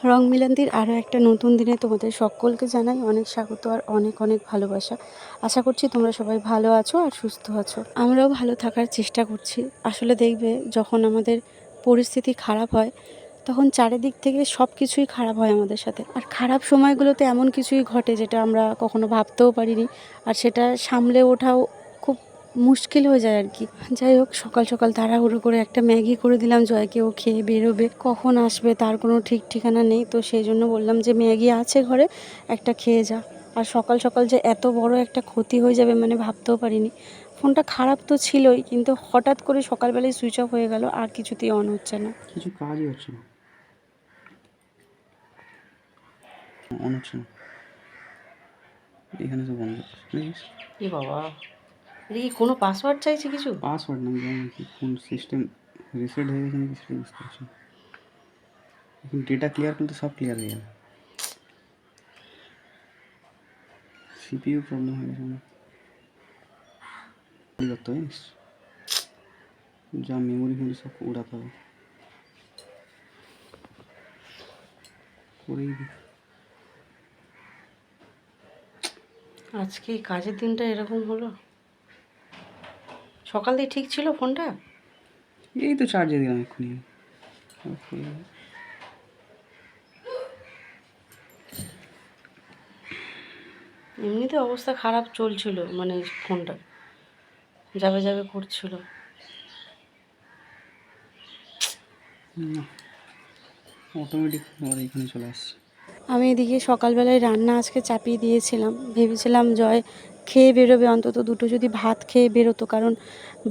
রং মিলন্তির আরও একটা নতুন দিনে তোমাদের সকলকে জানাই অনেক স্বাগত আর অনেক অনেক ভালোবাসা। আশা করছি তোমরা সবাই ভালো আছো আর সুস্থ আছো। আমরাও ভালো থাকার চেষ্টা করছি। আসলে দেখবে যখন আমাদের পরিস্থিতি খারাপ হয় তখন চারিদিক থেকে সব কিছুই খারাপ হয় আমাদের সাথে। আর খারাপ সময়গুলোতে এমন কিছুই ঘটে যেটা আমরা কখনো ভাবতেও পারিনি, আর সেটা সামলে ওঠাও খুব মুশকিল হয়ে যায় আর কি। যাই হোক, সকাল সকাল তাড়াহুড়ো করে একটা ম্যাগি করে দিলাম জয়কে, ও খেয়ে বেরোবে, কখন আসবে তার কোনো ঠিক ঠিকানা নেই। তো সেই জন্য বললাম যে ম্যাগি আছে ঘরে, একটা খেয়ে যা। আর সকাল সকাল যে এত বড় একটা ক্ষতি হয়ে যাবে মানে ভাবতেও পারিনি। ফোনটা খারাপ তো ছিলই, কিন্তু হঠাৎ করে সকালবেলায় সুইচ অফ হয়ে গেল, আর কিছুতেই অন হচ্ছে না, কিছু কাজই হচ্ছে না, অন হচ্ছে না। এখানে তো বন্ধ প্লিজ। এ বাবা, এটা কি কোনো পাসওয়ার্ড চাইছে কিছু? পাসওয়ার্ড না, জানি কি কোন সিস্টেম রিসেট হয়ে গেছে নাকি সেটা বুঝতে পারছি না। এখন ডেটা ক্লিয়ার করলে সব ক্লিয়ার হয়ে যাবে। সিপিইউ প্রবলেম হয়ে গেছে আমার। করতে হবে যা মেমোরি ফেমোরি সব উড়াতে হবে, করেই দিই। আজকে এই কাজের দিনটা এরকম হলো। সকাল দিয়ে ঠিক ছিল ফোনটা। এই তো চার্জে দিলাম এক্ষুনি। এমনিতে অবস্থা খারাপ চলছিল, মানে ফোনটা যাবে যাবে করছিল। না, অটোমেটিক আবার এখানে চলে আসছে। আমি এদিকে সকালবেলায় রান্না আজকে চাপিয়ে দিয়েছিলাম, ভেবেছিলাম জয় খেয়ে বেরোবে, অন্তত দুটো যদি ভাত খেয়ে বেরোতো, কারণ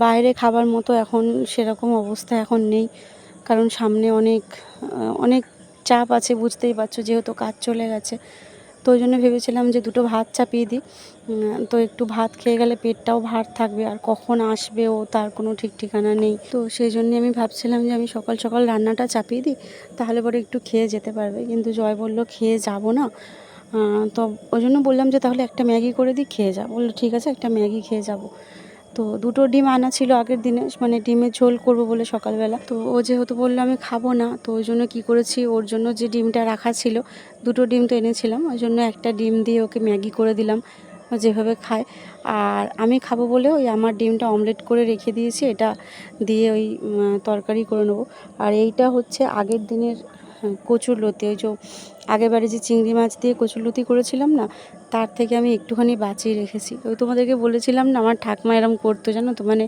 বাইরে খাবার মতো এখন সেরকম অবস্থা এখন নেই। কারণ সামনে অনেক অনেক চাপ আছে, বুঝতেই পারছো, যেহেতু কাজ চলে গেছে। তো ওই জন্য ভেবেছিলাম যে দুটো ভাত চাপিয়ে দিই, তো একটু ভাত খেয়ে গেলে পেটটাও ভার থাকবে, আর কখন আসবে ও তার কোনো ঠিক ঠিকানা নেই। তো সেই জন্যে আমি ভাবছিলাম যে আমি সকাল সকাল রান্নাটা চাপিয়ে দিই, তাহলে পরে একটু খেয়ে যেতে পারবে। কিন্তু জয় বলল খেয়ে যাব না। তো ওই জন্য বললাম যে তাহলে একটা ম্যাগি করে দিই, খেয়ে যা। বললো ঠিক আছে, একটা ম্যাগি খেয়ে যাব। তো দুটো ডিম আনা ছিল আগের দিনে, মানে ডিমের ঝোল করব বলে সকালবেলা। তো ও যেহেতু বললো আমি খাবো না, তো ওই জন্য কী করেছি, ওর জন্য যে ডিমটা রাখা ছিল, দুটো ডিম তো এনেছিলাম, ওই জন্য একটা ডিম দিয়ে ওকে ম্যাগি করে দিলাম, যেভাবে খায়। আর আমি খাবো বলে ওই আমার ডিমটা অমলেট করে রেখে দিয়েছি, এটা দিয়ে ওই তরকারি করে নেবো। আর এইটা হচ্ছে আগের দিনের কচুরলতি, ওই যে আগেরবারে যে চিংড়ি মাছ দিয়ে কচুরলতি করেছিলাম না, তার থেকে আমি একটুখানি বাঁচিয়ে রেখেছি। ওই তোমাদেরকে বলেছিলাম না আমার ঠাকমা এরম করতো, জানো তো, মানে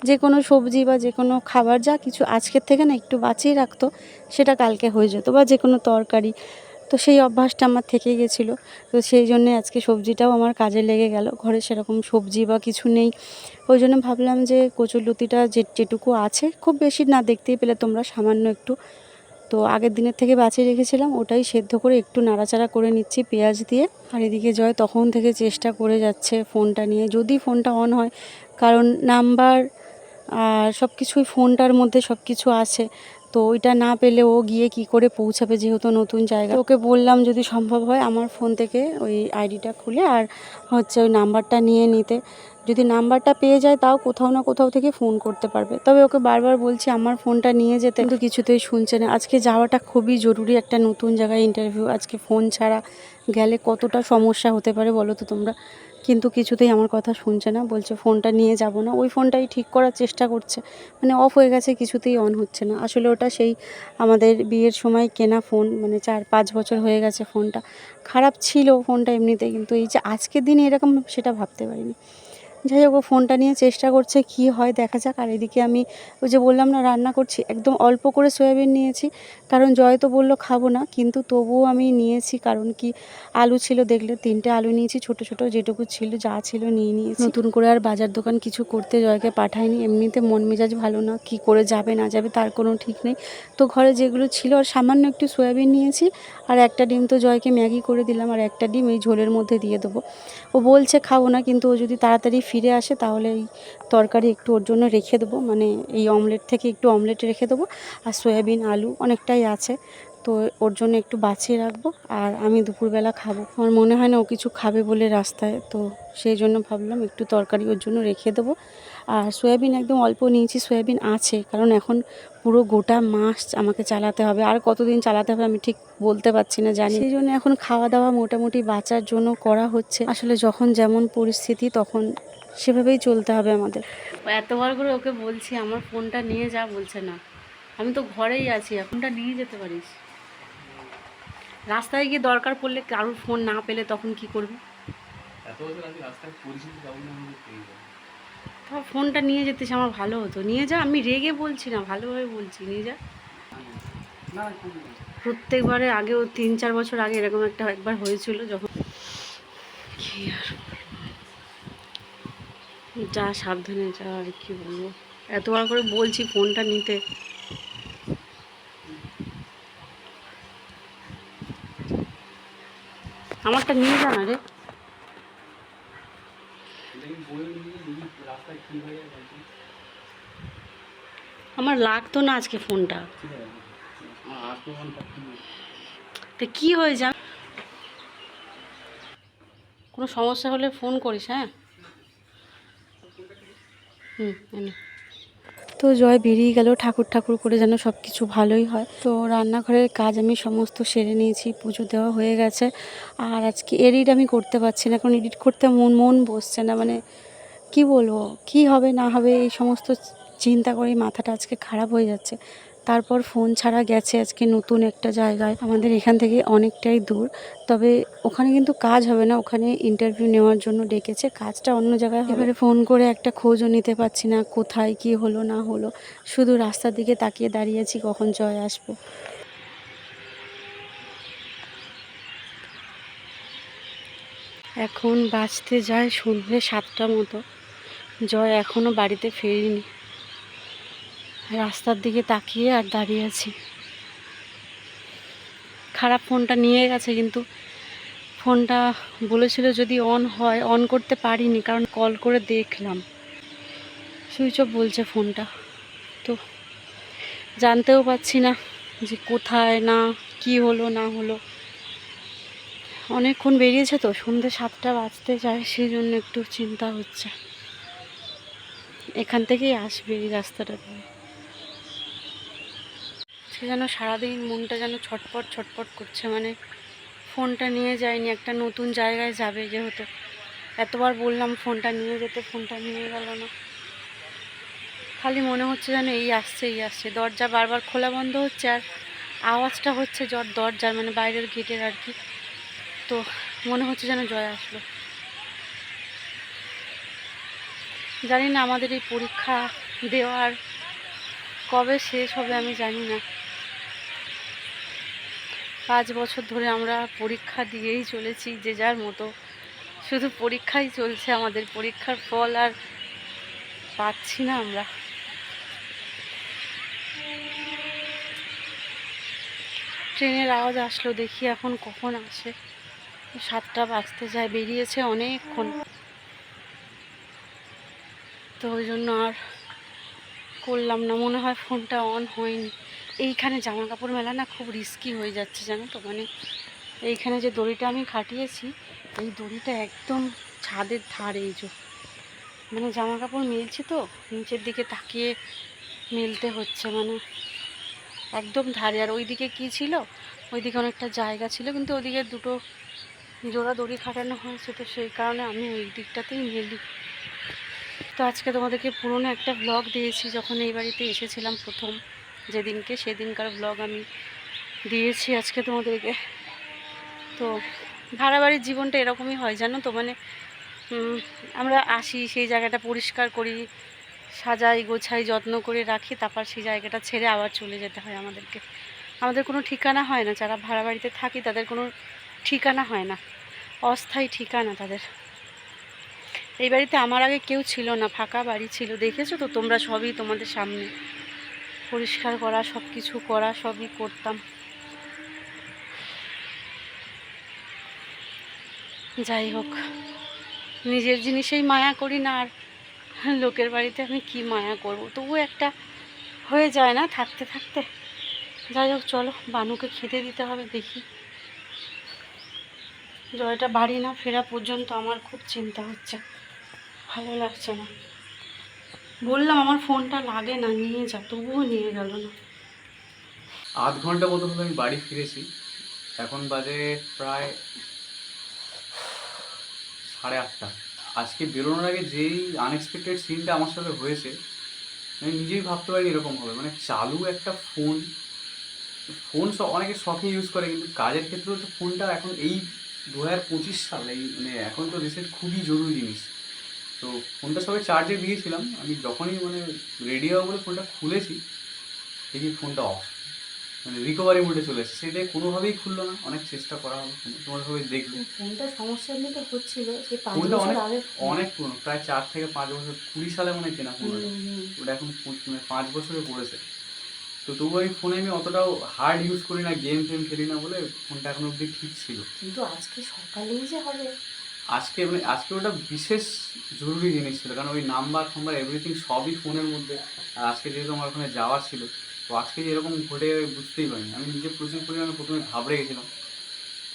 যে কোনো সবজি বা যে কোনো খাবার যা কিছু আজকের থেকে না একটু বাঁচিয়ে রাখতো, সেটা কালকে হয়ে যেত, বা যে কোনো তরকারি। তো সেই অভ্যাসটা আমার থেকেই গেছিলো। তো সেই জন্যে আজকে সবজিটাও আমার কাজে লেগে গেল। ঘরে সেরকম সবজি বা কিছু নেই, ওই জন্য ভাবলাম যে কচুরলতিটা যেটুকু আছে, খুব বেশি না, দেখতেই পেলে তোমরা, সামান্য একটু, তো আগের দিনের থেকে বাঁচিয়ে রেখেছিলাম, ওটাই সেদ্ধ করে একটু নাড়াচাড়া করে নিচ্ছি পেঁয়াজ দিয়ে। আর এদিকে জয় তখন থেকে চেষ্টা করে যাচ্ছে ফোনটা নিয়ে, যদি ফোনটা অন হয়, কারণ নাম্বার আর সব কিছুই ফোনটার মধ্যে সব কিছু আছে। তো ওইটা না পেলে ও গিয়ে কি করে পৌঁছাবে, যেহেতু নতুন জায়গা। ওকে বললাম যদি সম্ভব হয় আমার ফোন থেকে ওই আইডিটা খুলে আর হচ্ছে ওই নাম্বারটা নিয়ে নিতে, যদি নাম্বারটা পেয়ে যায় তাও কোথাও না কোথাও থেকে ফোন করতে পারবে। তবে ওকে বারবার বলছি আমার ফোনটা নিয়ে যেতে, কিন্তু কিছুতেই শুনছে না। আজকে যাওয়াটা খুবই জরুরি, একটা নতুন জায়গায় ইন্টারভিউ, আজকে ফোন ছাড়া গেলে কতটা সমস্যা হতে পারে বলো তো তোমরা। কিন্তু কিছুতেই আমার কথা শুনছে না, বলছে ফোনটা নিয়ে যাব না। ওই ফোনটাই ঠিক করার চেষ্টা করছে, মানে অফ হয়ে গেছে, কিছুতেই অন হচ্ছে না। আসলে ওটা সেই আমাদের বিয়ের সময় কেনা ফোন, মানে 4-5 বছর হয়ে গেছে ফোনটা। খারাপ ছিল ফোনটা এমনিতে, কিন্তু এই যে আজকের দিনে এরকম সেটা ভাবতে পারিনি। যাই হোক, ও ফোনটা নিয়ে চেষ্টা করছে, কি হয় দেখা যাক। আর এদিকে আমি ওই যে বললাম না রান্না করছি, একদম অল্প করে সয়াবিন নিয়েছি, কারণ জয় তো বললো খাবো না, কিন্তু তবুও আমি নিয়েছি। কারণ কি, আলু ছিল, দেখলে 3টে আলু নিয়েছি, ছোট ছোট যেটুকু ছিল, যা ছিল নিয়ে নিয়েছি। নতুন করে আর বাজার দোকান কিছু করতে জয়কে পাঠাইনি, এমনিতে মন মেজাজ ভালো না, কি করে যাবে না যাবে তার কোনো ঠিক নেই। তো ঘরে যেগুলো ছিল, আর সামান্য একটু সয়াবিন নিয়েছি, আর একটা ডিম তো জয়কে ম্যাগি করে দিলাম, আর একটা ডিম এই ঝোলের মধ্যে দিয়ে দেবো। ও বলছে খাবো না, কিন্তু ও যদি তাড়াতাড়ি ফিরে আসে তাহলে এই তরকারি একটু ওর জন্য রেখে দেবো, মানে এই অমলেট থেকে একটু অমলেট রেখে দেবো। আর সয়াবিন আলু অনেকটাই আছে, তো ওর জন্য একটু বাঁচিয়ে রাখবো, আর আমি দুপুরবেলা খাবো। আমার মনে হয় না ও কিছু খাবে বলে রাস্তায়, তো সেই জন্য ভাবলাম একটু তরকারি ওর জন্য রেখে দেবো। আর সয়াবিন একদম অল্প নিয়েছি, সয়াবিন আছে, কারণ এখন পুরো গোটা মাস আমাকে চালাতে হবে, আর কতদিন চালাতে হবে আমি ঠিক বলতে পারছি না, জানি। সেই জন্য এখন খাওয়া দাওয়া মোটামুটি বাঁচার জন্য করা হচ্ছে। আসলে যখন যেমন পরিস্থিতি তখন সেভাবেই চলতে হবে আমাদের। এতবার করে ওকে বলছি আমার ফোনটা নিয়ে যা, বলছে না। আমি তো ঘরেই আছি, ফোনটা নিয়ে যেতে পারিস। রাস্তায় গিয়ে দরকার পড়লে কারোর ফোন না পেলে তখন কি করবি? ফোনটা নিয়ে যেতিস, আমার ভালো হতো। নিয়ে যা, আমি রেগে বলছি না, ভালোভাবে বলছি, নিয়ে যা। প্রত্যেকবারে আগেও 3-4 বছর আগে এরকম একবার হয়েছিল, যখন কি আর যা, সাবধানে যা, আর কি বলবো। এতবার করে বলছি ফোনটা নিতে। আমারটা নিয়ে যা না রে। আমার লাগতো না আজকে ফোনটা, তো কি হয়ে যা, কোনো সমস্যা হলে ফোন করিস। হ্যাঁ, এনে। তো জয় বেরিয়ে গেল, ঠাকুর ঠাকুর করে যেন সব কিছু ভালোই হয়। তো রান্নাঘরের কাজ আমি সমস্ত সেরে নিয়েছি, পুজো দেওয়া হয়ে গেছে। আর আজকে এডিট আমি করতে পারছি না, কারণ এডিট করতে মন বসছে না। মানে কি বলবো, কি হবে না হবে এই সমস্ত চিন্তা করেই মাথাটা আজকে খারাপ হয়ে যাচ্ছে। তারপর ফোন ছাড়া গেছে আজকে নতুন একটা জায়গায়, আমাদের এখান থেকে অনেকটাই দূর। তবে ওখানে কিন্তু কাজ হবে না, ওখানে ইন্টারভিউ নেওয়ার জন্য ডেকেছে, কাজটা অন্য জায়গায় হবে। এবারে ফোন করে একটা খোঁজও নিতে পারছি না, কোথায় কি হলো না হলো, শুধু রাস্তার দিকে তাকিয়ে দাঁড়িয়েছি কখন জয় আসবে। এখন বাজতে যায় সন্ধ্যে 7টা মতো, জয় এখনও বাড়িতে ফেরেনি। রাস্তার দিকে তাকিয়ে আর দাঁড়িয়ে আছি। খারাপ ফোনটা নিয়ে গেছে, কিন্তু ফোনটা বলেছিল যদি অন হয়, অন করতে পারিনি, কারণ কল করে দেখলাম সুইচ অফ বলছে ফোনটা। তো জানতেও পারছি না যে কোথায়, না কি হলো না হলো। অনেকক্ষণ বেরিয়েছে তো, সন্ধ্যে 7টা বাজতে যায়, সেই জন্য একটু চিন্তা হচ্ছে। এখান থেকেই আসবে এই রাস্তাটা দিয়ে। সে যেন সারাদিন মনটা যেন ছটপট ছটপট করছে, মানে ফোনটা নিয়ে যায়নি, একটা নতুন জায়গায় যাবে যেহেতু। এতবার বললাম ফোনটা নিয়ে যেতে, ফোনটা নিয়ে গেল না। খালি মনে হচ্ছে যেন এই আসছে এই আসছে, দরজা বারবার খোলা বন্ধ হচ্ছে, আর আওয়াজটা হচ্ছে দরজার, মানে বাইরের গেটের আর কি। তো মনে হচ্ছে যেন জয় আসলো। জানি না আমাদের এই পরীক্ষা দেওয়ার কবে শেষ হবে আমি জানি না। 5 বছর ধরে আমরা পরীক্ষা দিয়েই চলেছি যে যার মতো, শুধু পরীক্ষাই চলছে আমাদের, পরীক্ষার ফল আর পাচ্ছি না আমরা। ট্রেনের আওয়াজ আসলো, দেখি এখন কখন আসে। 7টা বাজতে যায়, বেরিয়েছে অনেকক্ষণ, তো ওই জন্য আর করলাম না। মনে হয় ফোনটা অন হয়নি। এইখানে জামা কাপড় মেলা না খুব রিস্কি হয়ে যাচ্ছে জানো তো, মানে এইখানে যে দড়িটা আমি খাটিয়েছি, এই দড়িটা একদম ছাদের ধারে, এই যে মানে জামা কাপড় মেলছি তো নিচের দিকে তাকিয়ে মেলতে হচ্ছে, মানে একদম ধারে। আর ওইদিকে কি ছিল, ওইদিকে অনেকটা জায়গা ছিল, কিন্তু ওইদিকে 2টো জোড়া দড়ি খাটানো হয়েছে, তো সেই কারণে আমি ওই দিকটাতেই মেলি। তো আজকে তোমাদেরকে পুরনো একটা ব্লগ দিয়েছি, যখন এই বাড়িতে এসেছিলাম প্রথম যেদিনকে, সেদিনকার ব্লগ আমি দিয়েছি আজকে তোমাদেরকে। তো ভাড়া বাড়ির জীবনটা এরকমই হয় জানো তো, মানে আমরা আসি, সেই জায়গাটা পরিষ্কার করি, সাজাই গোছাই, যত্ন করে রাখি, তারপর সেই জায়গাটা ছেড়ে আবার চলে যেতে হয় আমাদেরকে। আমাদের কোনো ঠিকানা হয় না, যারা ভাড়া বাড়িতে থাকি তাদের কোনো ঠিকানা হয় না, অস্থায়ী ঠিকানা তাদের। এই বাড়িতে আমার আগে কেউ ছিল না, ফাঁকা বাড়ি ছিল, দেখেছো তো তোমরা, সবই তোমাদের সামনে, পরিষ্কার করা, সব কিছু করা, সবই করতাম। যাই হোক, নিজের জিনিসেই মায়া করি না, আর লোকের বাড়িতে আমি কি মায়া করব, তবু একটা হয়ে যায় না থাকতে থাকতে। যাই হোক চলো, বানুকে খেতে দিতে হবে। দেখি, জয়টা বাড়ি না ফেরা পর্যন্ত আমার খুব চিন্তা হচ্ছে, ভালো লাগছে না। বললাম আমার ফোনটা লাগে না, নিয়ে যা, তবুও নিয়ে গেল না। আধ ঘন্টা মতো হলো আমি বাড়ি ফিরেছি। এখন বাজে প্রায় 8:30। আজকে বেরোনোর আগে যেই আনএক্সপেক্টেড সিনটা আমার সাথে হয়েছে, আমি নিজেই ভাবতে পারিনি এরকম হবে। মানে চালু একটা ফোন, ফোন অনেকে শখে ইউজ করে, কিন্তু কাজের ক্ষেত্রেও তো ফোনটা এখন এই 2025 সাল, এই মানে এখন তো রিসেট খুবই জরুরি জিনিস। তো ফোনটা সবাই চার্জে দিয়েছিলাম, আমি যখনই মানে রেডি হবো বলে ফোনটা খুলেছি, দেখি ফোনটা অফ, মানে রিকভারি মোডে চলে এসেছে। সেটাই কোনোভাবেই খুললো না, অনেক চেষ্টা করা হলো, তোমরা সবাই দেখলে। ফোনটা সমস্যা এমনি তো হচ্ছিল, সেই 5 ফোনটা বছর অনেক আগে। অনেক পুরনো, প্রায় 4 থেকে 5 বছর, 20 সালে মনে হয় কেনা ফোন ওটা। ওটা এখন মানে 5 বছরে পড়েছে। তো তবু আমি ফোনে আমি অতটাও হার্ড ইউজ করি না, গেম ফেম খেলি না বলে ফোনটা এখন অবধি ঠিক ছিল। কিন্তু আজকে সকালেই যে হবে। আজকে মানে আজকে ওটা বিশেষ জরুরি জিনিস ছিল, কারণ ওই নাম্বার ফাম্বার এভরিথিং সবই ফোনের মধ্যে। আর আজকে যেহেতু আমার ওখানে যাওয়ার ছিল, তো আজকে যে এরকম ঘটে যাবে বুঝতেই পারিনি। আমি নিজে প্রচুর পরিমাণে প্রথমে ঘাবড়ে গেছিলাম।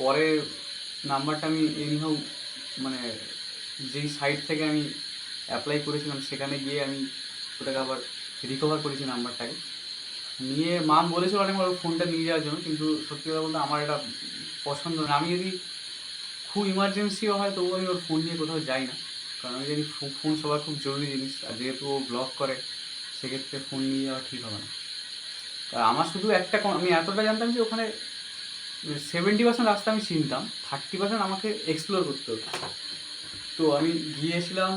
পরে নাম্বারটা আমি এনিহাউ মানে যেই সাইট থেকে আমি অ্যাপ্লাই করেছিলাম সেখানে গিয়ে আমি ওটাকে আবার রিকভার করেছি নাম্বারটাকে। নিয়ে মাম বলেছিল অনেকবার ওর ফোনটা নিয়ে যাওয়ার জন্য, কিন্তু সত্যি কথা বলতে আমার এটা পছন্দ না। আমি যদি খুব ইমার্জেন্সিও হয় তবুও আমি ওর ফোন নিয়ে কোথাও যাই না, কারণ আমি জানি ফোন সবার খুব জরুরি জিনিস। আর যেহেতু ও ব্লগ করে, সেক্ষেত্রে ফোন নিয়ে যাওয়া ঠিক হবে না। আর আমার শুধু একটা আমি এতটা জানতাম যে ওখানে 70% রাস্তা আমি চিনতাম, 30% আমাকে এক্সপ্লোর করতে হতো। তো আমি গিয়েছিলাম,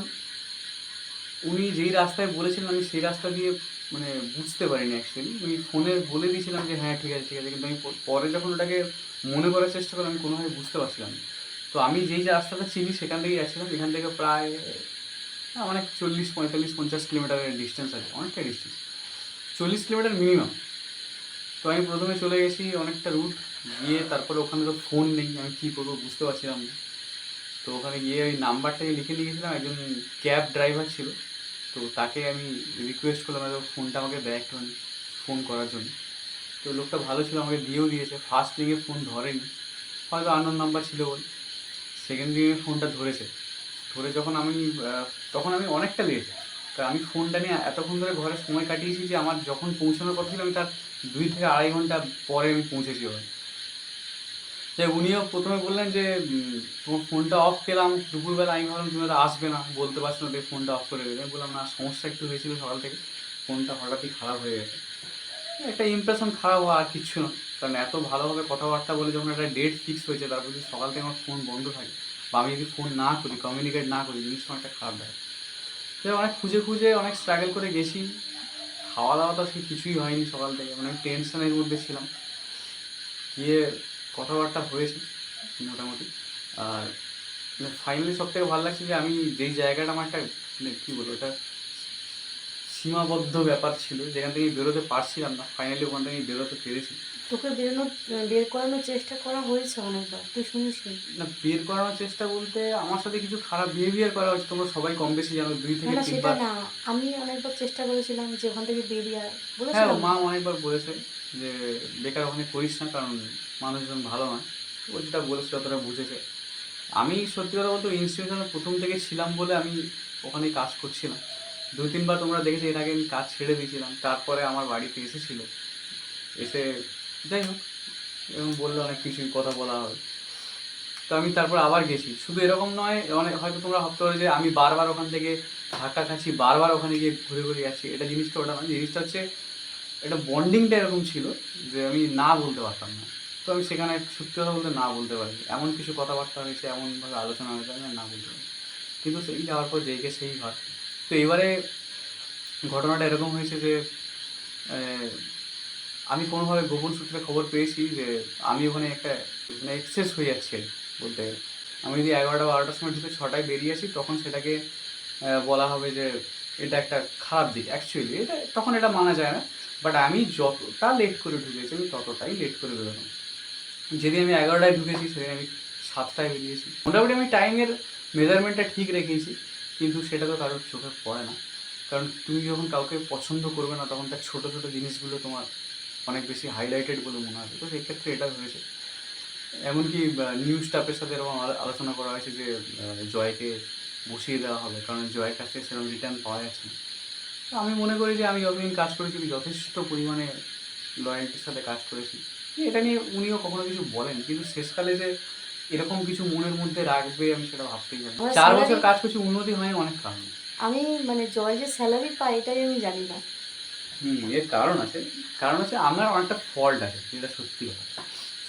উনি যেই রাস্তায় বলেছিলেন আমি সেই রাস্তা দিয়ে মানে বুঝতে পারিনি অ্যাকচুয়ালি। আমি ফোনে বলে দিয়েছিলাম যে হ্যাঁ ঠিক আছে ঠিক আছে, কিন্তু আমি পরে যখন ওটাকে মনে করার চেষ্টা করলাম আমি কোনোভাবে বুঝতে পারছিলাম না। তো আমি যেই যে রাস্তাটা চিনি সেখান থেকেই যাচ্ছিলাম। এখান থেকে প্রায় অনেক 40, 45, 50 কিলোমিটারের ডিস্টেন্স আছে, অনেকটা ডিস্টেন্স, 40 কিলোমিটার মিনিমাম। তো আমি প্রথমে চলে গেছি অনেকটা রুট, গিয়ে তারপরে ওখানে তো ফোন নেই, আমি কী করবো বুঝতে পারছিলাম না। তো ওখানে গিয়ে ওই নাম্বারটাকে লিখে নিয়ে গেছিলাম, একজন ক্যাব ড্রাইভার ছিল। তো তাকে আমি রিকোয়েস্ট করলাম যে ফোনটা আমাকে দেয় একটুখানি ফোন করার জন্য। তো লোকটা ভালো ছিল, আমাকে দিয়েও দিয়েছে। ফার্স্ট রিংয়ে ফোন ধরেনি, হয়তো আননোন নাম্বার ছিল বলে। সেকেন্ড রিংয়ে ফোনটা ধরেছে। ধরে যখন আমি তখন আমি অনেকটা লেট, কারণ আমি ফোনটা নিয়ে এতক্ষণ ধরে ঘরে সময় কাটিয়েছি যে আমার যখন পৌঁছানোর কথা ছিল আমি তার 2 থেকে আড়াই ঘন্টা পরে আমি পৌঁছেছি ওখানে। যে উনিও প্রথমে বললেন যে তোমার ফোনটা অফ পেলাম দুপুরবেলা। আমি ভাবলাম তুমি হয়তো আসবে না, বলতে পারছো না, ফোনটা অফ করে দেবে। আমি বললাম না, সমস্যা একটু হয়েছিল সকাল থেকে, ফোনটা হঠাৎই খারাপ হয়ে গেছে। একটা ইমপ্রেশন খারাপ হওয়া আর কিচ্ছু না। কারণ এত ভালোভাবে কথাবার্তা বলে যখন একটা ডেট ফিক্স হয়েছে, তারপর যদি সকাল থেকে আমার ফোন বন্ধ থাকে বা আমি যদি ফোন না করি, কমিউনিকেট না করি, জিনিসটা অনেকটা খারাপ দেয়। তো অনেক খুঁজে খুঁজে অনেক স্ট্রাগল করে গেছি। খাওয়া দাওয়া তো আজকে কিছুই হয়নি সকাল থেকে, মানে আমি টেনশনের মধ্যে ছিলাম। গিয়ে কথাবার্তা হয়েছে মোটামুটি। আর ফাইনালি সব থেকে ভালো লাগছে যে আমি যেই জায়গাটা আমার একটা মানে কী বলবো, এটা সীমাবদ্ধ ব্যাপার ছিল, যেখান থেকে বেরোতে পারছিলাম না, ফাইনালি ওখান থেকে বেরোতে পেরেছি। তোকে বের করানোর চেষ্টা করা হয়েছে অনেকবার, তুই শুনিস নি? না, বের করানোর চেষ্টা বলতে আমার সাথে কিছু খারাপ বিহেভিয়ার করা হয়েছে, তোমরা সবাই কম বেশি জানো, 2 না থেকে না, সেটা 3 বার। না, আমি অনেকবার চেষ্টা করেছিলাম যে ওখান থেকে বেরিয়ে আয়, হ্যাঁ, বলেছিলাম মা তো। অনেকবার বলেছে যে বেকার ওখানে করিস না, কারণ মানুষজন ভালো নয়। ও যেটা বলেছে ততটা বুঝেছে। আমি সত্যি কথা বলতে ইনস্টিটিউশনে প্রথম থেকে ছিলাম বলে আমি ওখানেই কাজ করছিলাম। 2-3 বার তোমরা দেখেছো এর আগে আমি কাজ ছেড়ে দিয়েছিলাম, তারপরে আমার বাড়িতে এসেছিল। এসে যাই হোক এরকম বললে অনেক কিছুই কথা বলা হয়। তো আমি তারপর আবার গেছি। শুধু এরকম নয়, অনেক হয়তো তোমরা ভাবতে পারো যে আমি বারবার ওখান থেকে ধাক্কা খাচ্ছি, বারবার ওখানে গিয়ে ঘুরে ঘুরে যাচ্ছি। এটা জিনিসটা ওটা নয়, জিনিসটা হচ্ছে এটা বন্ডিংটা এরকম ছিল যে আমি না বলতে পারতাম না। তো আমি সেখানে সত্যি কথা বলতে না বলতে পারি, এমন কিছু কথাবার্তা হয়েছে, এমনভাবে আলোচনা হয়েছে, আমি না বলতে পারি। কিন্তু সেই যাওয়ার পর যেই কে সেই ঘর। তো এবারে ঘটনাটা এরকম হয়েছে যে আমি কোনোভাবে গোপন সূত্রে খবর পেয়েছি যে আমি ওখানে একটা মানে এক্সেস হয়ে যাচ্ছে বলতে গেলে। আমি যদি 11টা 12টার সময় ঢুকে 6টায় বেরিয়ে আসি, তখন সেটাকে বলা হবে যে এটা একটা খারাপ দিক। অ্যাকচুয়ালি এটা তখন এটা মানা যায় না। বাট আমি যতটা লেট করে ঢুকেছি আমি ততটাই লেট করে বেরোলাম। যেদিন আমি 11টায় ঢুকেছি সেদিন আমি 7টায় বেরিয়েছি। মোটামুটি আমি টাইমের মেজারমেন্টটা ঠিক রেখেছি, কিন্তু সেটা তো কারোর চোখে পড়ে না। কারণ তুমি যখন কাউকে পছন্দ করবে না, তখন তার ছোটো ছোটো জিনিসগুলো তোমার অনেক বেশি হাইলাইটেড বলে মনে হয়। তো সেক্ষেত্রে এটা হয়েছে। এমনকি নিউ স্টাফের সাথে এরকম আলোচনা করা হয়েছে যে জয়কে বসিয়ে দেওয়া হবে, কারণ জয়ের কাছ থেকে সেরকম রিটার্ন পাওয়া যাচ্ছে না। তো আমি মনে করি যে আমি যতদিন কাজ করেছি আমি যথেষ্ট পরিমাণে লয়াল্টির সাথে কাজ করেছি। এটা নিয়ে উনিও কখনো কিছু বলেন, কিন্তু শেষকালে যে এরকম কিছু মনের মধ্যে রাখবে আমি সেটা ভাবতেই পারি না। আমার 4 বছর স্যালারি, কাজ করছি, উন্নতি হয়নি অনেক কারণে। আমি মানে জয় যে স্যালারি পায় এটাই আমি জানি না। এর কারণ আছে। কারণ হচ্ছে আমার অনেকটা ফল্ট আছে, যেটা সত্যি কথা।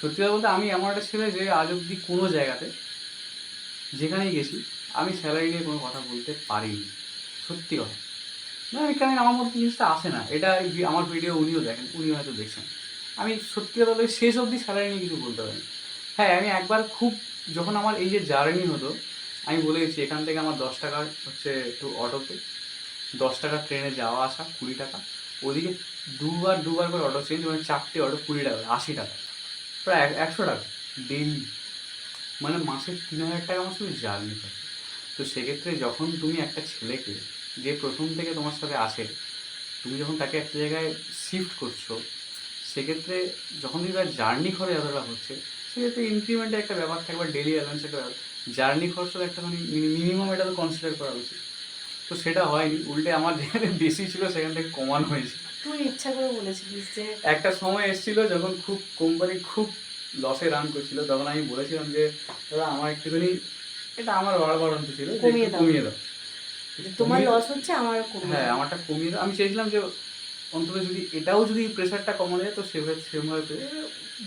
সত্যি কথা বলতে আমি এমন একটা ছেলে যে আজ অব্দি কোনো জায়গাতে যেখানেই গেছি আমি স্যালারি নিয়ে কোনো কথা বলতে পারিনি। সত্যি কথা। না, আমি কারণ আমার মধ্যে জিনিসটা আসে না। এটা আমার ভিডিও উনিও দেখেন, উনিও হয়তো দেখছেন। আমি সত্যি কথা বলতে শেষ অবধি স্যালারি নিয়ে কিছু বলতে পারিনি। হ্যাঁ, আমি একবার খুব, যখন আমার এই যে জার্নি হতো, আমি বলে গেছি এখান থেকে আমার 10 টাকা হচ্ছে একটু অটোতে, 10 টাকা ট্রেনে যাওয়া আসা, 20 টাকা। ওদিকে দুবার করে অটো চেঞ্জ, মানে 4টে অটো 20 টাকা, 80 টাকা, প্রায় 100 টাকা ডেইলি। মানে মাসে 3000 টাকা আমার শুধু জার্নি খরচ। তো সেক্ষেত্রে যখন তুমি একটা ছেলেকে, যে প্রথম থেকে তোমার সাথে আসে, তুমি যখন তাকে একটা জায়গায় শিফট করছো, সেক্ষেত্রে যখন তুমি তার জার্নি খরচ এতটা হচ্ছে, সেক্ষেত্রে ইনক্রিমেন্টের একটা ব্যাপার থাকবে, ডেলি অ্যালাউন্স একটা ব্যাপার, জার্নি খরচটা একটা মানে মিনিমাম এটা তো কনসিডার করা উচিত। তো সেটা হয়নি, উল্টে আমার যেখানে বেশি ছিল সেখান থেকে কমানো হয়েছে। তুই ইচ্ছা করে বলেছিলিস যে একটা সময় এসেছিল যখন খুব কোম্পানি খুব লসে রান করছিল, তখন আমি বলেছিলাম যে দাদা আমার একটুখানি, এটা আমার বাড়াবাড়ন্ত ছিল, যে কমিয়ে একটু দাও। কমিয়ে দাও। যে তোমার কমিয়ে- লস হচ্ছে আমারও কমিয়ে হ্যাঁ, দাও। আমারটা কমিয়ে দাও। আমি চেয়েছিলাম যে অন্তত যদি এটাও যদি প্রেশারটা কমানো যায়, তো সেভাবে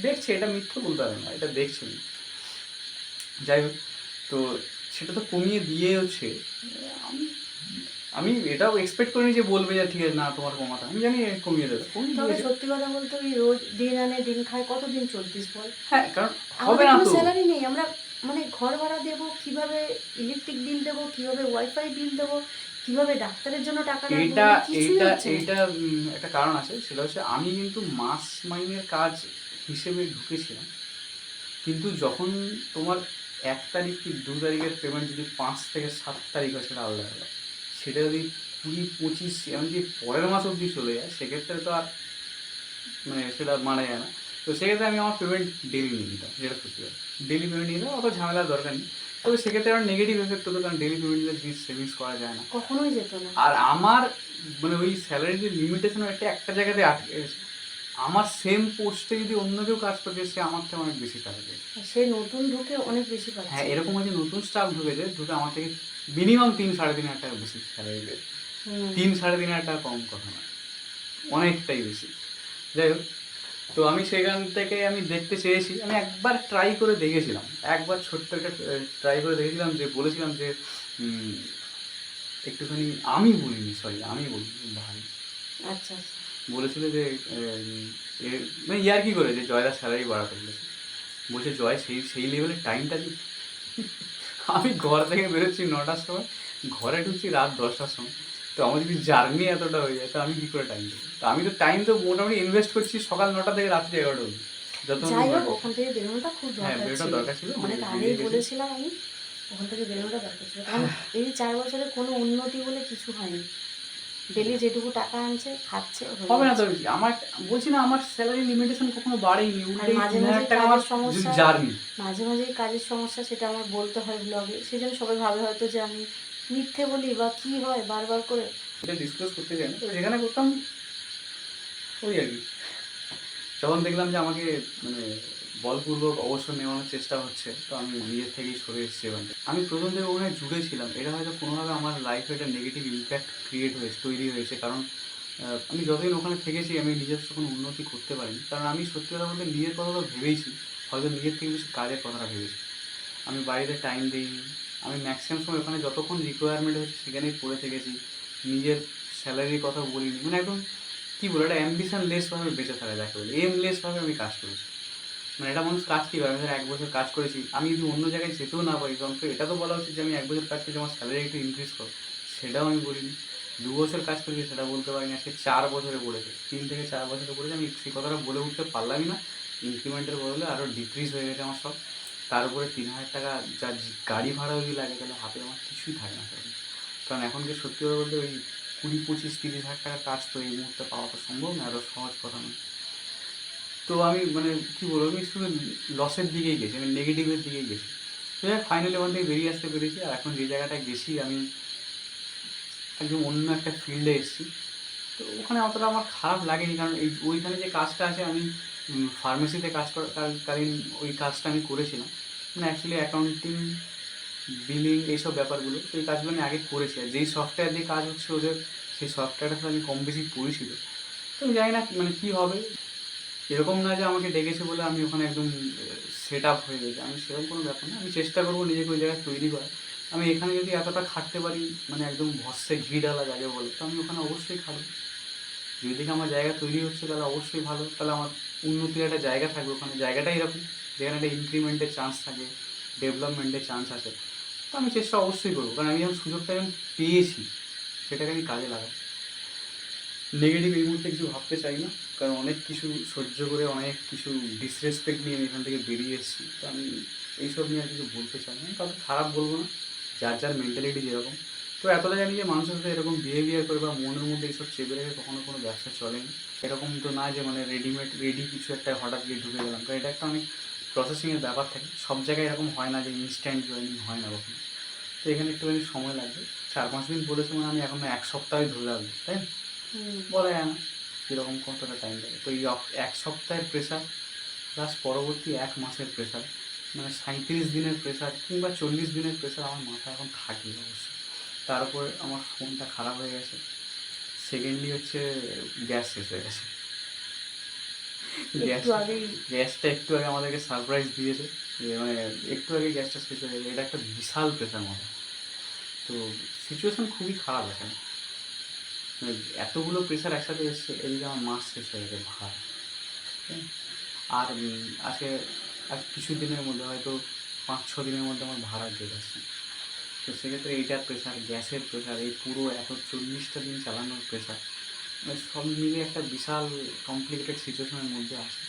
দেখছে, এটা মিথ্যে বলতে পারে না, এটা দেখছেন। যাই হোক, তো সেটা তো কমিয়ে দিয়ে হচ্ছে। আমি আমি এটাও এক্সপেক্ট করিনি যে বলবে যে ঠিক আছে না তোমার কমাতে, আমি জানি কমিয়ে দেবে, কমিয়ে তবে দিয়েছে। সত্যি কথা বলতে ওই রোজ দিন আনে দিন খায় কতদিন চলতিস বল? হ্যাঁ, কারণ হবে আমাদের না কোনো তো। স্যালারি নেই, আমরা মানে ঘর ভাড়া দেবো কিভাবে, ইলেকট্রিক বিল দেবো কিভাবে, ওয়াইফাই বিল দেবো কিভাবে, ডাক্তারের জন্য টাকা রাখবো, এইটা মানে কিছুই এইটা হচ্ছে না। এইটা একটা কারণ আছে, সেটা হচ্ছে আমি কিন্তু মাস মাইনের কাজ হিসেবে ঢুকেছিলাম, কিন্তু যখন তোমার 1 তারিখ কি 2 তারিখের পেমেন্ট যদি 5 থেকে 7 তারিখ হয় সেটা আলাদা ব্যাপার। সেটা যদি 20, 25 এমনকি পরের মাস অবধি চলে যায়, সেক্ষেত্রে তো আর মানে সেটা মানা যায় না। তো সেক্ষেত্রে আমি আমার পেমেন্ট ডেলি নিয়ে নিতাম, যেটা সত্যি কথা। ডেলি পেমেন্ট নিয়ে নিতাম, অত ঝামেলার দরকার নেই। তবে সেক্ষেত্রে আমার নেগেটিভ এফেক্ট হতো, কারণ ডেলি পেমেন্ট নিলে জিনিস সেভিংস করা যায় না। কখনোই যেত না। আর আমার মানে ওই স্যালারির লিমিটেশন একটা জায়গাতে আটকে গেছে। আমার সেম পোস্টে যদি অন্য কেউ কাজ করছে, সে আমার থেকে অনেক বেশি টাকা পেয়েছে। সে নতুন ঢুকে অনেক বেশি পাচ্ছে। হ্যাঁ, এরকম হয়েছে, নতুন স্টাফ ঢুকেছে, ঢুকে আমার থেকে মিনিমাম 3-3.5 হাজার টাকা বেশি স্যালারি পেয়েছে। 3-3.5 হাজার টাকা কম কথা না, অনেকটাই বেশি। যাই হোক, তো আমি সেখান থেকে আমি দেখতে চেয়েছি, আমি একবার ট্রাই করে দেখেছিলাম, একবার ছোট্ট একটা ট্রাই করে দেখেছিলাম, যে বলেছিলাম যে একটুখানি, আমি বলিনি, সরি আমি বলিনি ভাই, আচ্ছা আচ্ছা। বলেছিল যে মানে ইয়ার্কি করে যে জয়দার স্যালারি বাড়াতে বলেছে। বলছে জয় সেই সেই লেভেলের টাইমটা দিই। আমি ঘর থেকে বেরোচ্ছি 9টার সময়, ঘরে ঢুকছি রাত 10টার সময়। তো আমার যদি জার্নি এতটা হয়ে যায়, তো আমি কী করে টাইম দেবো? তো আমি তো টাইম তো মোটামুটি ইনভেস্ট করছি সকাল 9টা থেকে রাত্রি 11টা অবধি। যাই হোক, ওখান থেকে বেরোনোটা খুব হ্যাঁ, দরকার বেরোটা ছিল। দরকার ছিল, অনেক বেরিয়ে আগেই গেছি। বলেছিলাম আমি, ওখান থেকে বেরোনোটা দরকার ছিল, কারণ এই 4 বছরে কোনো উন্নতি বলে কিছু হয়নি। ডেলি যেটুকু টাকা আনছে খাচ্ছে হয়ে হবে না তো। যাচ্ছে। আমার বলছি না, আমার স্যালারি লিমিটেশন কখনো বাড়েনি, আর উল্টে মাঝে 3,000 মাঝে টাকা আমার কাজের সমস্যা, জার্নি। মাঝে মাঝে কাজের সমস্যা, সেটা আমার বলতে হয় ব্লগে, সেই জন্য সবাই ভাবে হয়তো যে আমি মিথ্যে বলি বা কী হয় বারবার করে। এটা ডিসক্লোজ করতে চাই না, তো যেখানে করতাম ওই আর কি। যখন দেখলাম যে আমাকে মানে বলপূর্বক অবসর নেওয়ানোর চেষ্টা হচ্ছে, তো আমি নিজের থেকেই সরে এসেছি ওখান থেকে। আমি প্রথম থেকে ওখানে জুড়েছিলাম, এটা হয়তো কোনোভাবে আমার লাইফে একটা নেগেটিভ ইম্প্যাক্ট তৈরি হয়েছে, কারণ আমি যতদিন ওখানে থেকেছি আমি নিজস্ব কোনো উন্নতি করতে পারিনি, কারণ আমি সত্যি কথা বলতে নিজের কথা তো ভেবেইছি, হয়তো নিজের থেকে বেশি কাজের কথাটা ভেবেছি। আমি বাড়িতে টাইম দিইনি। আমি ম্যাক্সিমাম সময় ওখানে যতক্ষণ রিকোয়ারমেন্ট হয়েছে সেখানেই পড়ে থেকেছি। নিজের স্যালারির কথা বলিনি, মানে একদম কী বলে, একটা অ্যাম্বিশনলেসভাবে বেঁচে থাকা যাকে বলে, এমলেসভাবে আমি কাজ করেছি। মানে এটা মানুষ কাজ কী করে, আমি ধর 1 বছর কাজ করেছি, আমি যদি অন্য জায়গায় যেতেও না পারি, তখন তো এটা তো বলা উচিত যে আমি 1 বছর কাজ করেছি, আমার স্যালারি একটু ইনক্রিজ করো। সেটাও আমি বলিনি। 2 বছর কাজ করেছি, সেটা বলতে পারিনি। আজকে 4 বছরে পড়েছে, 3 থেকে 4 বছরে পড়েছে, আমি সেই কথাটা বলে উঠতে পারলামই না। ইনক্রিমেন্টের বদলে আরও ডিক্রিজ হয়ে গেছে আমার সব। তার উপরে 3,000 টাকা যা গাড়ি ভাড়া যদি লাগে, তাহলে হাতে আমার কিছুই থাকে না সেরকম। কারণ এখন যে সত্যি কথা বলতে ওই 20, 25, 30 হাজার টাকার কাজ তো এই মুহূর্তে পাওয়া তো সম্ভব না, এত সহজ কথা নয়। তো আমি মানে কী বলবো, আমি শুধু লসের দিকেই গেছি, আমি নেগেটিভের দিকেই গেছি। তো যাই ফাইনালি ওখান থেকে বেরিয়ে আসতে পেরেছি। আর এখন যে জায়গাটায় গেছি আমি একদম অন্য একটা ফিল্ডে এসেছি। তো ওখানে অতটা আমার খারাপ লাগেনি, কারণ ওইখানে যে কাজটা আছে আমি ফার্মেসিতে কাজ কালীন ওই কাজটা আমি করেছিলাম। মানে অ্যাকচুয়ালি অ্যাকাউন্টিং, বিলিং এইসব ব্যাপারগুলো, তো এই কাজগুলো আমি আগে করেছি। আর যেই সফটওয়্যার দিয়ে কাজ হচ্ছে ওদের, সেই সফটওয়্যারটা আমি কম বেশি পড়েছিল। তো আমি জানি না মানে কী হবে, এরকম না যে আমাকে ডেকেছে বলে আমি ওখানে একদম সেট আপ হয়ে গেছি, আমি সেরকম কোনো ব্যাপার না। আমি চেষ্টা করবো নিজেকে ওই জায়গায় তৈরি করার। আমি এখানে যদি এতটা খাটতে পারি, মানে একদম ভরসে ঘি ডালা যাকে বলে, তো আমি ওখানে অবশ্যই খাটবো। যদি দেখি আমার জায়গা তৈরি হচ্ছে তাহলে অবশ্যই ভালো, তাহলে আমার উন্নতির একটা জায়গা থাকবে ওখানে। জায়গাটাই এরকম যেখানে একটা ইনক্রিমেন্টের চান্স থাকে, ডেভেলপমেন্টের চান্স আছে। তো আমি চেষ্টা অবশ্যই করবো, কারণ আমি যখন সুযোগটা যখন পেয়েছি সেটাকে আমি কাজে লাগাবো। নেগেটিভ এই মুহূর্তে কিছু ভাবতে চাই না, কারণ অনেক কিছু সহ্য করে, অনেক কিছু ডিসরেসপেক্ট নিয়ে আমি এখান থেকে বেরিয়ে এসেছি। তো আমি এইসব নিয়ে আর কিছু বলতে চাই না, কাউকে খারাপ বলবো না, যার যার মেন্টালিটি যেরকম। তো এতটা জানি যে মানুষের সাথে এরকম বিহেভিয়ার করে বা মনের মধ্যে এইসব চেপে রেখে কখনো কোনো ব্যবসা চলেনি। এরকম তো না যে মানে রেডি কিছু একটা হঠাৎ গিয়ে ঢুকে গেলাম, কারণ এটা একটা অনেক প্রসেসিংয়ের ব্যাপার থাকে। সব জায়গায় এরকম হয় না যে ইনস্ট্যান্ট জয়েনিং হয় না কখনো। তো এখানে একটুখানি সময় লাগবে। 4-5 দিন বলেছে, মানে আমি এখনো 1 সপ্তাহই ধরে রাখবো, তাই না? বলা যায় না কীরকম কতটা টাইম লাগে। তো এই 1 সপ্তাহের প্রেশার প্লাস পরবর্তী 1 মাসের প্রেশার, মানে 37 দিনের প্রেশার কিংবা 40 দিনের প্রেশার আমার মাথায় এখন থাকে অবশ্যই। তার উপরে আমার ফোনটা খারাপ হয়ে গেছে। সেকেন্ডলি হচ্ছে গ্যাস শেষ হয়ে গেছে। একটু আগেই গ্যাসটা একটু আগে আমাদেরকে সারপ্রাইজ দিয়েছে যে মানে একটু আগে গ্যাসটা শেষ হয়ে গেছে। এটা একটা বিশাল প্রেশার মাথায়। তো সিচুয়েশান খুবই খারাপ এখানে। মানে এতগুলো প্রেশার একসাথে এসছে, এদিকে আমার মাস শেষ হয়ে গেছে ভাড়া। আর আজকে আর কিছু দিনের মধ্যে, হয়তো 5-6 দিনের মধ্যে আমার ভাড়ার ডেট আসছে। তো সেক্ষেত্রে এইটার প্রেশার, গ্যাসের প্রেশার, এই পুরো এত 40টা দিন চালানোর প্রেশার, মানে সব মিলিয়ে একটা বিশাল কমপ্লিকেটেড সিচুয়েশনের মধ্যে আসে।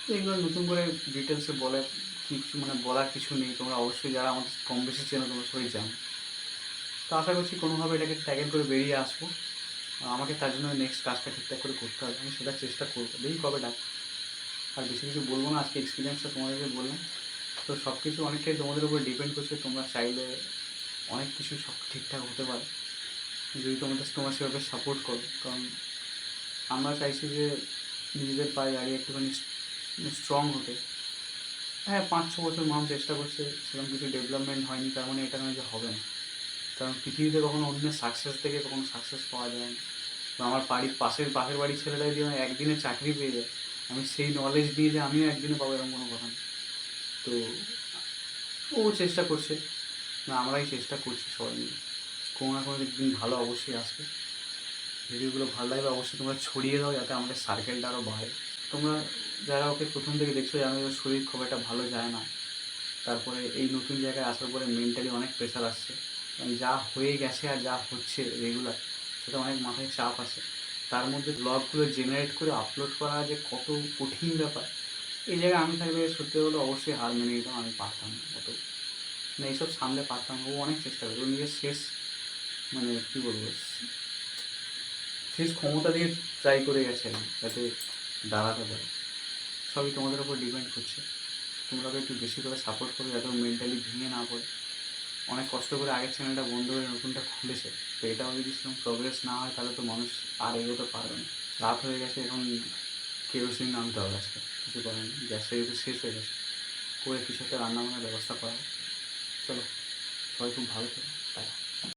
তো এগুলো নতুন করে ডিটেলসে বলার কিছু মানে বলার কিছু নেই। তোমরা অবশ্যই যারা আমাদের কম বেশি চেনো তোমরা সবাই জানো। তো আশা করছি কোনোভাবে এটাকে ট্যাকেল করে বেরিয়ে আসবো। আমাকে তার জন্য নেক্সট কাজটা ঠিকঠাক করে করতে হবে, আমি সেটা চেষ্টা করবো, দেখি কবে ডাক। আর বেশি কিছু বলবো না, আজকে এক্সপিরিয়েন্সটা তোমাদেরকে বললাম। তো সব কিছু অনেকটাই তোমাদের উপর ডিপেন্ড করছে। তোমরা চাইলে অনেক কিছু সব ঠিকঠাক হতে পারে যদি তোমরা সেভাবে সাপোর্ট করো। কারণ আমরা চাইছি যে নিজেদের পায়ে দাঁড়িয়ে একটুখানি স্ট্রং হতে। হ্যাঁ, 5-6 বছর মাম চেষ্টা করছে, সেরকম কিছু ডেভেলপমেন্ট হয়নি, তার মানে এটা নয় যে হবে না। কারণ পৃথিবীতে কখনো অন্যের সাকসেস থেকে কখনো সাকসেস পাওয়া যায় না। বা আমার বাড়ির পাশের বাড়ির ছেলেটা যদি আমার একদিনে চাকরি পেয়ে যায়, আমি সেই নলেজ দিয়ে যে আমিও একদিনে পাবো এরকম কোনো কথা নেই। তো ও চেষ্টা করছে, না আমরাই চেষ্টা করছি সবাই মিলে। কোনো না কোনো দিন ভালো অবশ্যই আসবে। ভিডিওগুলো ভালো লাগবে অবশ্যই তোমরা ছড়িয়ে দাও, যাতে আমাদের সার্কেলটা আরও বাড়ে। তোমরা যারা ওকে প্রথম থেকে দেখছো জানো যে ওর শরীর খুব একটা ভালো যায় না। তারপরে এই নতুন জায়গায় আসার পরে মেন্টালি অনেক প্রেশার আসছে, কারণ যা হয়ে গেছে আর যা হচ্ছে রেগুলার, সেটা অনেক মাথায় চাপ আছে। তার মধ্যে ব্লগগুলো জেনারেট করে আপলোড করা যে কত কঠিন ব্যাপার, এই জায়গায় আমি থাকলে সত্যি বলে অবশ্যই হার মেনে নিতাম, আমি পারতাম না অত, মানে এইসব সামলে পারতাম না। ও অনেক চেষ্টা করে, ও নিজের শেষ মানে কী বলবো, শেষ ক্ষমতা দিয়ে ট্রাই করে গেছে যাতে দাঁড়াতে পারে। সবই তোমাদের উপর ডিপেন্ড করছে। তোমরা একটু বেশি করে সাপোর্ট করো যাতে মেন্টালি ভেঙে না পড়ে। অনেক কষ্ট করে আগের চ্যানেলটা বন্ধ করে নতুনটা খুলেছে, তো এটাও যদি সেরকম প্রোগ্রেস না হয় তাহলে তো মানুষ আর এগোতে পারবে না। রাত হয়ে গেছে, এখন কেরোসিন আনতে হবে আজকে, কিছু করার নেই, গ্যাসটা যেহেতু শেষ হয়ে গেছে, করে কিছু একটা রান্নাবান্নার ব্যবস্থা করা হয়। চলো, সবাই খুব ভালো থাকো।